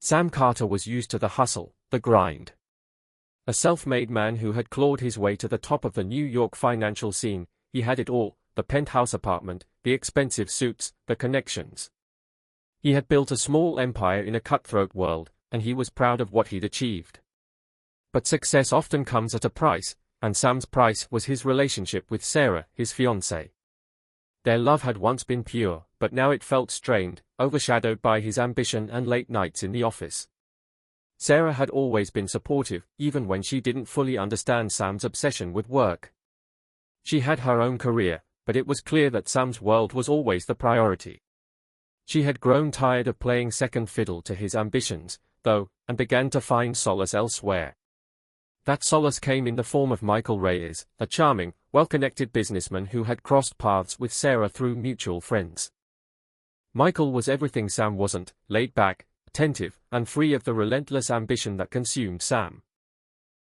Sam Carter was used to the hustle, the grind. A self-made man who had clawed his way to the top of the New York financial scene, he had it all: the penthouse apartment, the expensive suits, the connections. He had built a small empire in a cutthroat world, and he was proud of what he'd achieved. But success often comes at a price, and Sam's price was his relationship with Sarah, his fiancée. Their love had once been pure, but now it felt strained, overshadowed by his ambition and late nights in the office. Sarah had always been supportive, even when she didn't fully understand Sam's obsession with work. She had her own career, but it was clear that Sam's world was always the priority. She had grown tired of playing second fiddle to his ambitions, though, and began to find solace elsewhere. That solace came in the form of Michael Reyes, a charming, well-connected businessman who had crossed paths with Sarah through mutual friends. Michael was everything Sam wasn't: laid back, attentive, and free of the relentless ambition that consumed Sam.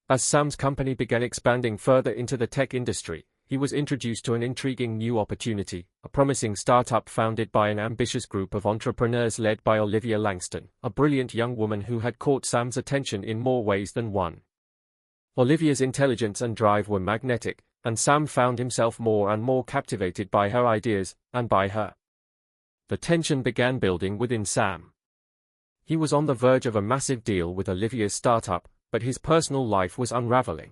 As Sam's company began expanding further into the tech industry, he was introduced to an intriguing new opportunity, a promising startup founded by an ambitious group of entrepreneurs led by Olivia Langston, a brilliant young woman who had caught Sam's attention in more ways than one. Olivia's intelligence and drive were magnetic, and Sam found himself more and more captivated by her ideas, and by her. The tension began building within Sam. He was on the verge of a massive deal with Olivia's startup, but his personal life was unraveling.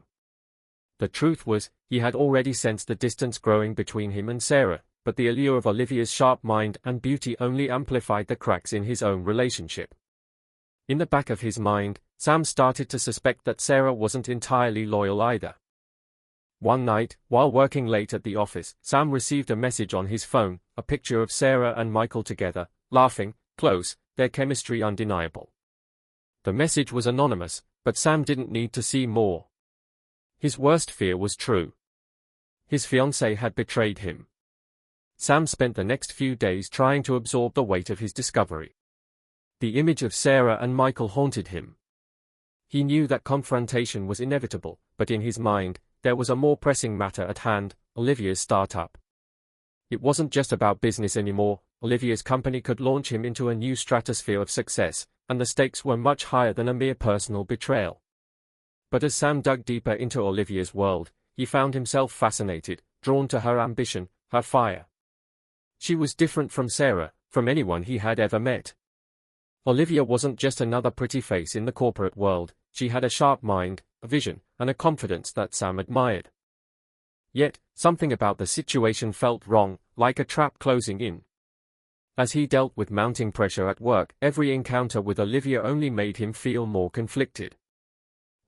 The truth was, he had already sensed the distance growing between him and Sarah, but the allure of Olivia's sharp mind and beauty only amplified the cracks in his own relationship. In the back of his mind, Sam started to suspect that Sarah wasn't entirely loyal either. One night, while working late at the office, Sam received a message on his phone, a picture of Sarah and Michael together, laughing, close, their chemistry undeniable. The message was anonymous, but Sam didn't need to see more. His worst fear was true. His fiancée had betrayed him. Sam spent the next few days trying to absorb the weight of his discovery. The image of Sarah and Michael haunted him. He knew that confrontation was inevitable, but in his mind, there was a more pressing matter at hand: Olivia's startup. It wasn't just about business anymore. Olivia's company could launch him into a new stratosphere of success, and the stakes were much higher than a mere personal betrayal. But as Sam dug deeper into Olivia's world, he found himself fascinated, drawn to her ambition, her fire. She was different from Sarah, from anyone he had ever met. Olivia wasn't just another pretty face in the corporate world. She had a sharp mind, a vision, and a confidence that Sam admired. Yet, something about the situation felt wrong, like a trap closing in. As he dealt with mounting pressure at work, every encounter with Olivia only made him feel more conflicted.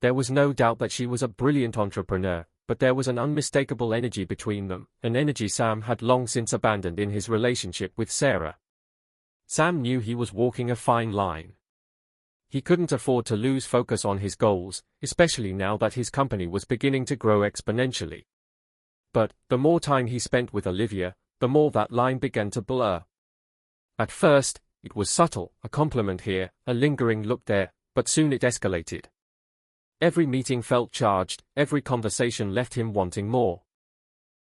There was no doubt that she was a brilliant entrepreneur, but there was an unmistakable energy between them, an energy Sam had long since abandoned in his relationship with Sarah. Sam knew he was walking a fine line. He couldn't afford to lose focus on his goals, especially now that his company was beginning to grow exponentially. But, the more time he spent with Olivia, the more that line began to blur. At first, it was subtle, a compliment here, a lingering look there, but soon it escalated. Every meeting felt charged, every conversation left him wanting more.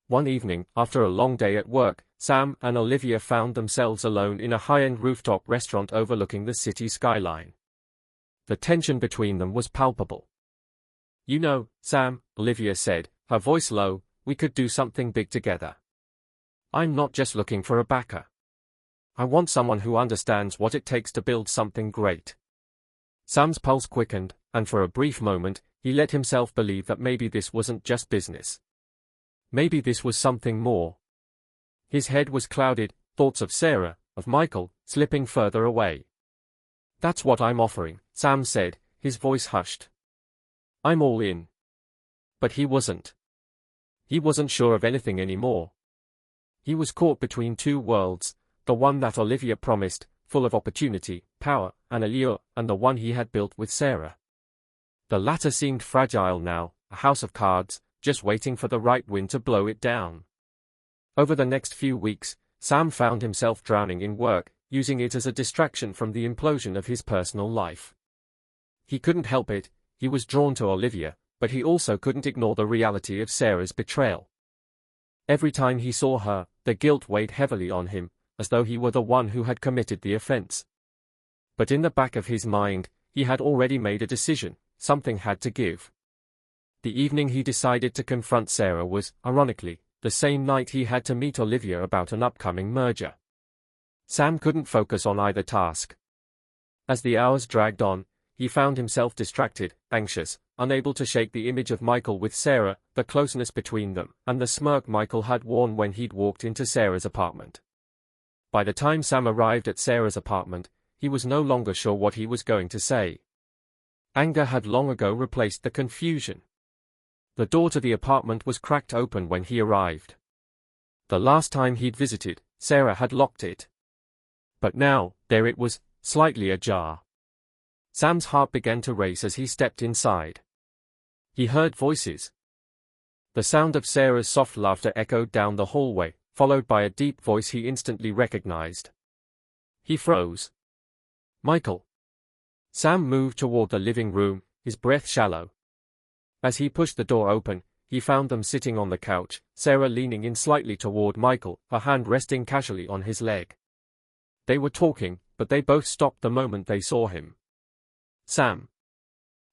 One evening, after a long day at work, Sam and Olivia found themselves alone in a high-end rooftop restaurant overlooking the city skyline. The tension between them was palpable. "You know, Sam," Olivia said, her voice low, "we could do something big together. I'm not just looking for a backer. I want someone who understands what it takes to build something great." Sam's pulse quickened, and for a brief moment, he let himself believe that maybe this wasn't just business. Maybe this was something more. His head was clouded, thoughts of Sarah, of Michael, slipping further away. "That's what I'm offering," Sam said, his voice hushed. "I'm all in." But he wasn't. He wasn't sure of anything anymore. He was caught between two worlds, the one that Olivia promised, full of opportunity, power, and allure, and the one he had built with Sarah. The latter seemed fragile now, a house of cards, just waiting for the right wind to blow it down. Over the next few weeks, Sam found himself drowning in work, using it as a distraction from the implosion of his personal life. He couldn't help it, he was drawn to Olivia, but he also couldn't ignore the reality of Sarah's betrayal. Every time he saw her, the guilt weighed heavily on him, as though he were the one who had committed the offense. But in the back of his mind, he had already made a decision. Something had to give. The evening he decided to confront Sarah was, ironically, the same night he had to meet Olivia about an upcoming merger. Sam couldn't focus on either task. As the hours dragged on, he found himself distracted, anxious, unable to shake the image of Michael with Sarah, the closeness between them, and the smirk Michael had worn when he'd walked into Sarah's apartment. By the time Sam arrived at Sarah's apartment, he was no longer sure what he was going to say. Anger had long ago replaced the confusion. The door to the apartment was cracked open when he arrived. The last time he'd visited, Sarah had locked it. But now, there it was, slightly ajar. Sam's heart began to race as he stepped inside. He heard voices. The sound of Sarah's soft laughter echoed down the hallway, followed by a deep voice he instantly recognized. He froze. Michael. Sam moved toward the living room, his breath shallow. As he pushed the door open, he found them sitting on the couch, Sarah leaning in slightly toward Michael, her hand resting casually on his leg. They were talking, but they both stopped the moment they saw him. Sam.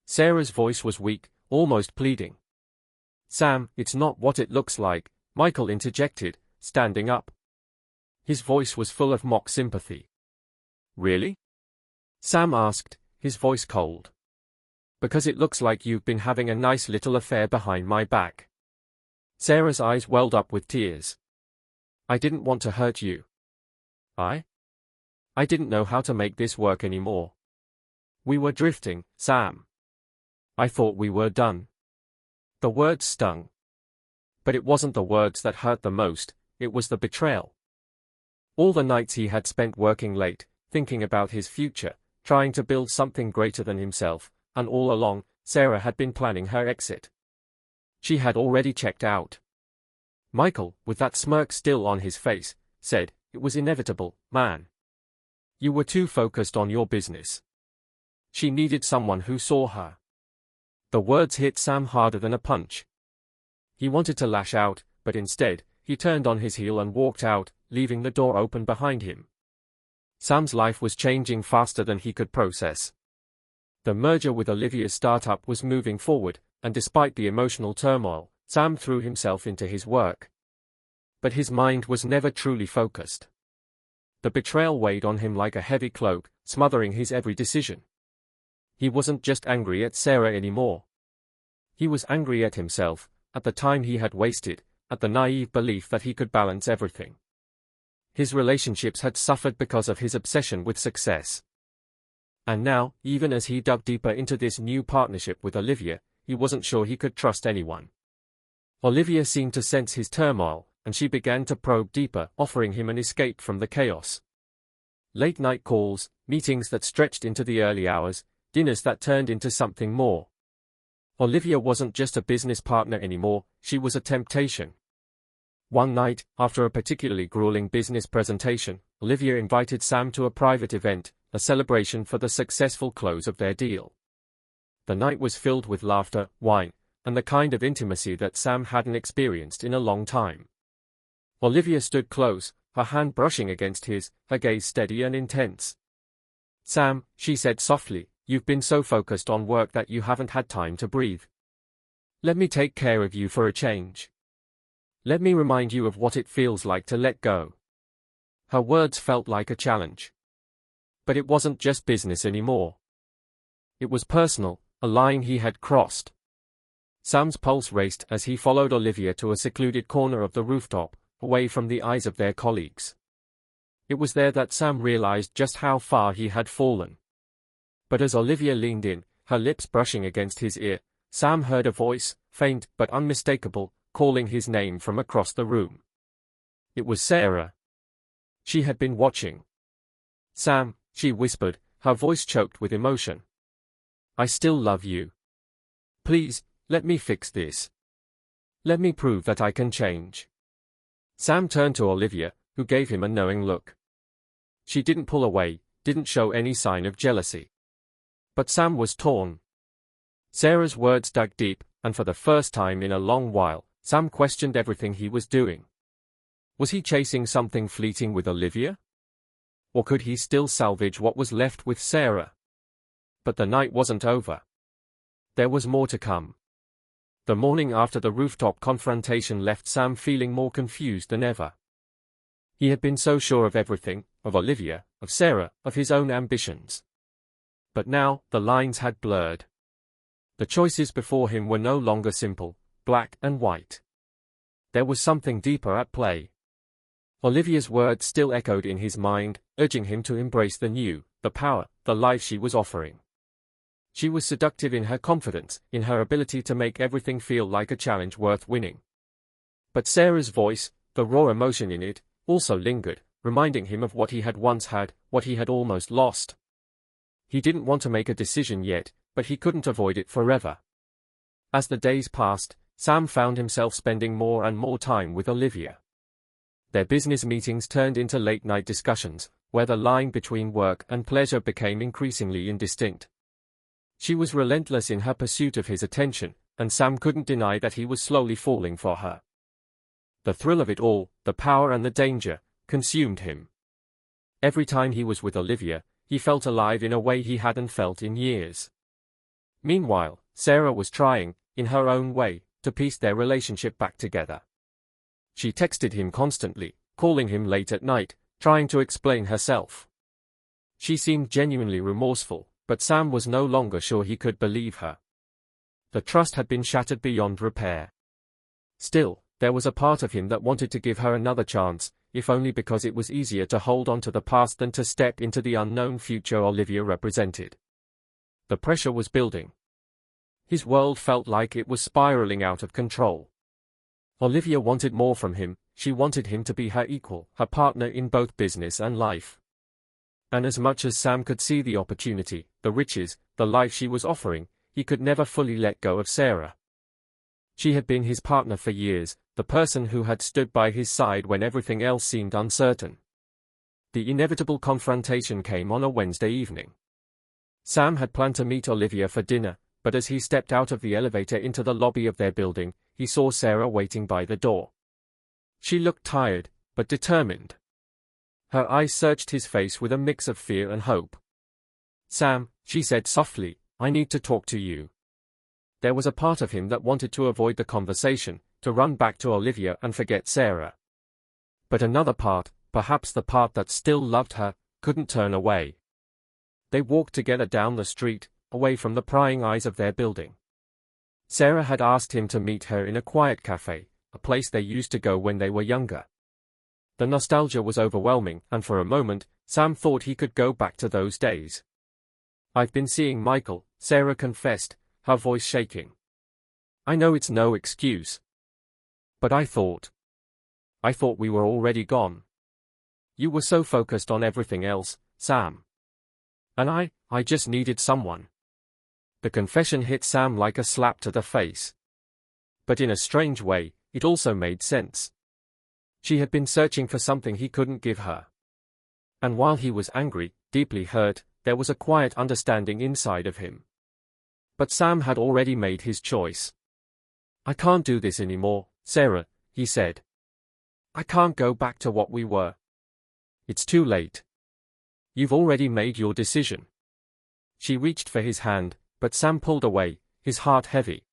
Sarah's voice was weak, almost pleading. Sam, it's not what it looks like, Michael interjected, standing up. His voice was full of mock sympathy. Really? Sam asked, his voice cold. Because it looks like you've been having a nice little affair behind my back. Sarah's eyes welled up with tears. I didn't want to hurt you. I didn't know how to make this work anymore. We were drifting, Sam. I thought we were done. The words stung. But it wasn't the words that hurt the most, it was the betrayal. All the nights he had spent working late, thinking about his future, trying to build something greater than himself, and all along, Sarah had been planning her exit. She had already checked out. Michael, with that smirk still on his face, said, "It was inevitable, man. You were too focused on your business. She needed someone who saw her." The words hit Sam harder than a punch. He wanted to lash out, but instead, he turned on his heel and walked out, leaving the door open behind him. Sam's life was changing faster than he could process. The merger with Olivia's startup was moving forward, and despite the emotional turmoil, Sam threw himself into his work. But his mind was never truly focused. The betrayal weighed on him like a heavy cloak, smothering his every decision. He wasn't just angry at Sarah anymore. He was angry at himself, at the time he had wasted, at the naive belief that he could balance everything. His relationships had suffered because of his obsession with success. And now, even as he dug deeper into this new partnership with Olivia, he wasn't sure he could trust anyone. Olivia seemed to sense his turmoil, and she began to probe deeper, offering him an escape from the chaos. Late-night calls, meetings that stretched into the early hours, dinners that turned into something more. Olivia wasn't just a business partner anymore, she was a temptation. One night, after a particularly grueling business presentation, Olivia invited Sam to a private event, a celebration for the successful close of their deal. The night was filled with laughter, wine, and the kind of intimacy that Sam hadn't experienced in a long time. Olivia stood close, her hand brushing against his, her gaze steady and intense. "Sam," she said softly, "you've been so focused on work that you haven't had time to breathe. Let me take care of you for a change. Let me remind you of what it feels like to let go." Her words felt like a challenge. But it wasn't just business anymore. It was personal, a line he had crossed. Sam's pulse raced as he followed Olivia to a secluded corner of the rooftop, away from the eyes of their colleagues. It was there that Sam realized just how far he had fallen. But as Olivia leaned in, her lips brushing against his ear, Sam heard a voice, faint but unmistakable, calling his name from across the room. It was Sarah. She had been watching. "Sam," she whispered, her voice choked with emotion. "I still love you. Please, let me fix this. Let me prove that I can change." Sam turned to Olivia, who gave him a knowing look. She didn't pull away, didn't show any sign of jealousy. But Sam was torn. Sarah's words dug deep, and for the first time in a long while, Sam questioned everything he was doing. Was he chasing something fleeting with Olivia? Or could he still salvage what was left with Sarah? But the night wasn't over. There was more to come. The morning after the rooftop confrontation left Sam feeling more confused than ever. He had been so sure of everything, of Olivia, of Sarah, of his own ambitions. But now, the lines had blurred. The choices before him were no longer simple, black and white. There was something deeper at play. Olivia's words still echoed in his mind, urging him to embrace the new, the power, the life she was offering. She was seductive in her confidence, in her ability to make everything feel like a challenge worth winning. But Sarah's voice, the raw emotion in it, also lingered, reminding him of what he had once had, what he had almost lost. He didn't want to make a decision yet, but he couldn't avoid it forever. As the days passed, Sam found himself spending more and more time with Olivia. Their business meetings turned into late-night discussions, where the line between work and pleasure became increasingly indistinct. She was relentless in her pursuit of his attention, and Sam couldn't deny that he was slowly falling for her. The thrill of it all, the power and the danger, consumed him. Every time he was with Olivia, he felt alive in a way he hadn't felt in years. Meanwhile, Sarah was trying, in her own way, to piece their relationship back together. She texted him constantly, calling him late at night, trying to explain herself. She seemed genuinely remorseful, but Sam was no longer sure he could believe her. The trust had been shattered beyond repair. Still, there was a part of him that wanted to give her another chance, if only because it was easier to hold on to the past than to step into the unknown future Olivia represented. The pressure was building. His world felt like it was spiraling out of control. Olivia wanted more from him, she wanted him to be her equal, her partner in both business and life. And as much as Sam could see the opportunity, the riches, the life she was offering, he could never fully let go of Sarah. She had been his partner for years, the person who had stood by his side when everything else seemed uncertain. The inevitable confrontation came on a Wednesday evening. Sam had planned to meet Olivia for dinner, but as he stepped out of the elevator into the lobby of their building, he saw Sarah waiting by the door. She looked tired, but determined. Her eyes searched his face with a mix of fear and hope. "Sam," she said softly, "I need to talk to you." There was a part of him that wanted to avoid the conversation, to run back to Olivia and forget Sarah. But another part, perhaps the part that still loved her, couldn't turn away. They walked together down the street, away from the prying eyes of their building. Sarah had asked him to meet her in a quiet cafe, a place they used to go when they were younger. The nostalgia was overwhelming, and for a moment, Sam thought he could go back to those days. "I've been seeing Michael," Sarah confessed, her voice shaking. "I know it's no excuse. But I thought we were already gone. You were so focused on everything else, Sam. And I just needed someone." The confession hit Sam like a slap to the face. But in a strange way, it also made sense. She had been searching for something he couldn't give her. And while he was angry, deeply hurt, there was a quiet understanding inside of him. But Sam had already made his choice. "I can't do this anymore, Sarah," he said. "I can't go back to what we were. It's too late. You've already made your decision." She reached for his hand, but Sam pulled away, his heart heavy.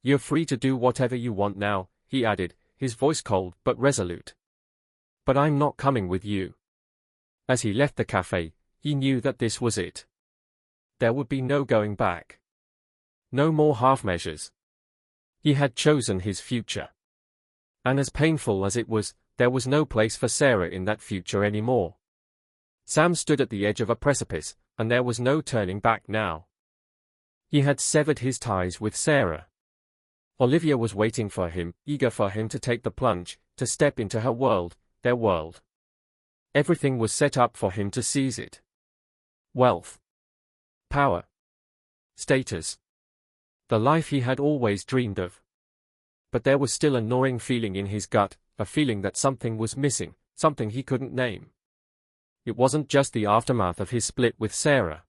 "You're free to do whatever you want now," he added, his voice cold but resolute. "But I'm not coming with you." As he left the cafe, he knew that this was it. There would be no going back. No more half measures. He had chosen his future. And as painful as it was, there was no place for Sarah in that future anymore. Sam stood at the edge of a precipice, and there was no turning back now. He had severed his ties with Sarah. Olivia was waiting for him, eager for him to take the plunge, to step into her world, their world. Everything was set up for him to seize it. Wealth. Power. Status. The life he had always dreamed of. But there was still a gnawing feeling in his gut, a feeling that something was missing, something he couldn't name. It wasn't just the aftermath of his split with Sarah.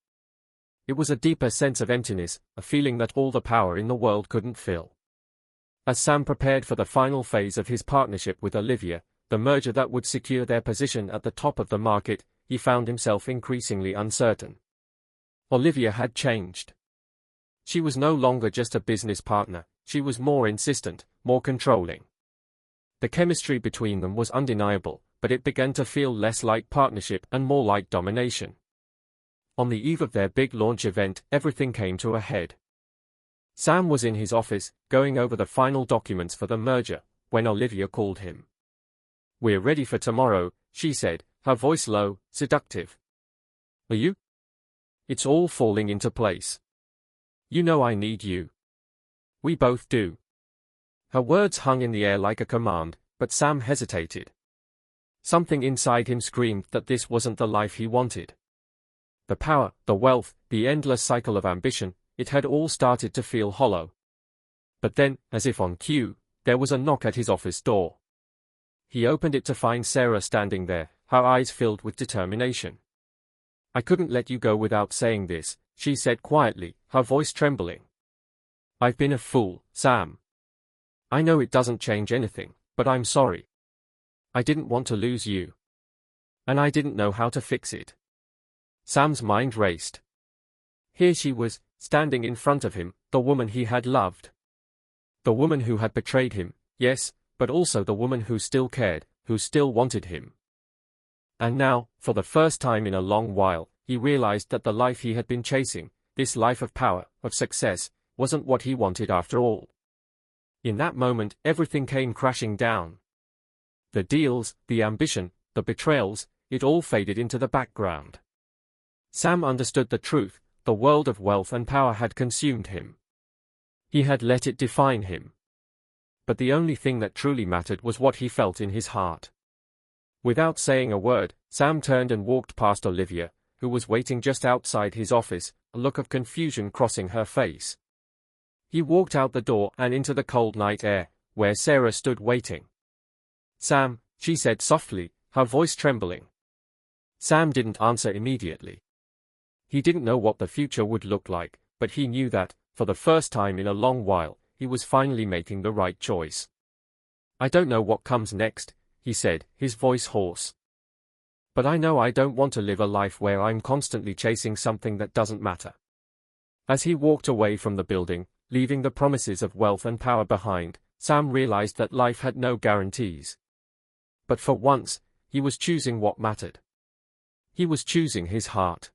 It was a deeper sense of emptiness, a feeling that all the power in the world couldn't fill. As Sam prepared for the final phase of his partnership with Olivia, the merger that would secure their position at the top of the market, he found himself increasingly uncertain. Olivia had changed. She was no longer just a business partner, she was more insistent, more controlling. The chemistry between them was undeniable, but it began to feel less like partnership and more like domination. On the eve of their big launch event, everything came to a head. Sam was in his office, going over the final documents for the merger, when Olivia called him. "We're ready for tomorrow," she said, her voice low, seductive. "Are you?" "It's all falling into place. You know I need you." "We both do." Her words hung in the air like a command, but Sam hesitated. Something inside him screamed that this wasn't the life he wanted. The power, the wealth, the endless cycle of ambition, it had all started to feel hollow. But then, as if on cue, there was a knock at his office door. He opened it to find Sarah standing there, her eyes filled with determination. "I couldn't let you go without saying this," she said quietly, her voice trembling. "I've been a fool, Sam. I know it doesn't change anything, but I'm sorry. I didn't want to lose you. And I didn't know how to fix it." Sam's mind raced. Here she was, standing in front of him, the woman he had loved. The woman who had betrayed him, yes, but also the woman who still cared, who still wanted him. And now, for the first time in a long while, he realized that the life he had been chasing, this life of power, of success, wasn't what he wanted after all. In that moment, everything came crashing down. The deals, the ambition, the betrayals, it all faded into the background. Sam understood the truth, the world of wealth and power had consumed him. He had let it define him. But the only thing that truly mattered was what he felt in his heart. Without saying a word, Sam turned and walked past Olivia, who was waiting just outside his office, a look of confusion crossing her face. He walked out the door and into the cold night air, where Sarah stood waiting. "Sam," she said softly, her voice trembling. Sam didn't answer immediately. He didn't know what the future would look like, but he knew that, for the first time in a long while, he was finally making the right choice. "I don't know what comes next," he said, his voice hoarse. "But I know I don't want to live a life where I'm constantly chasing something that doesn't matter." As he walked away from the building, leaving the promises of wealth and power behind, Sam realized that life had no guarantees. But for once, he was choosing what mattered. He was choosing his heart.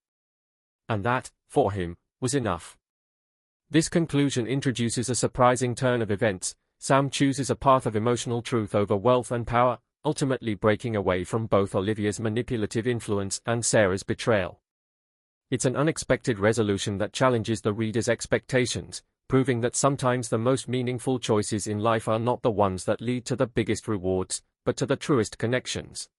And that, for him, was enough. This conclusion introduces a surprising turn of events. Sam chooses a path of emotional truth over wealth and power, ultimately breaking away from both Olivia's manipulative influence and Sarah's betrayal. It's an unexpected resolution that challenges the reader's expectations, proving that sometimes the most meaningful choices in life are not the ones that lead to the biggest rewards, but to the truest connections.